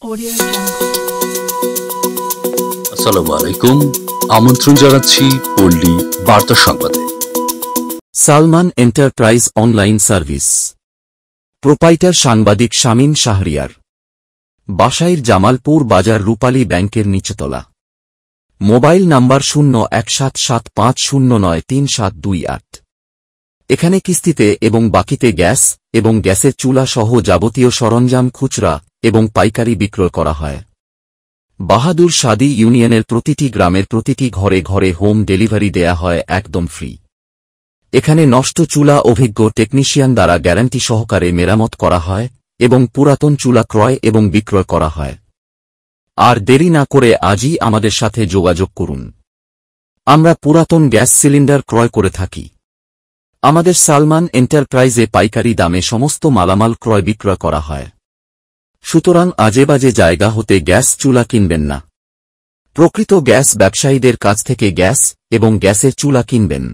Audio Jungle. আসসালামু আলাইকুম, আমন্ত্রণ জানাচ্ছি পল্লী বার্তা সংবাদে। Salman enterprise online service proprietor সাংবাদিক শামীম শাহরিয়ার, বাসাইর জামালপুর বাজার রূপালী ব্যাংকের নিচতলা। Mobile number 017750933728। এখানে কিস্তিতে এবং বাকিতে গ্যাস এবং গ্যাসের চুলা সহ যাবতীয় সরঞ্জাম খুচরা এবং পাইকারি বিক্রয় করা হয়। বাহাদুর শাদী ইউনিয়নের প্রতিটি গ্রামের প্রতিটি ঘরে ঘরে হোম ডেলিভারি দেয়া হয় একদম ফ্রি। এখানে নষ্ট চুলা অভিজ্ঞ টেকনিশিয়ান দ্বারা গ্যারান্টি সহকারে মেরামত করা হয় এবং পুরাতন চুলা ক্রয় এবং বিক্রয় করা হয়। আর দেরি না করে আজই আমাদের সাথে যোগাযোগ করুন। আমরা পুরাতন গ্যাস সিলিন্ডার ক্রয় করে থাকি। আমাদের সালমান এন্টারপ্রাইজে পাইকারি দামে সমস্ত মালামাল ক্রয় বিক্রয় করা হয়। সুতরাং আজেবাজে জায়গা হতে গ্যাস চুলা কিনবেন না। প্রকৃত গ্যাস ব্যবসায়ীদের কাছ থেকে গ্যাস এবং গ্যাসের চুলা কিনবেন।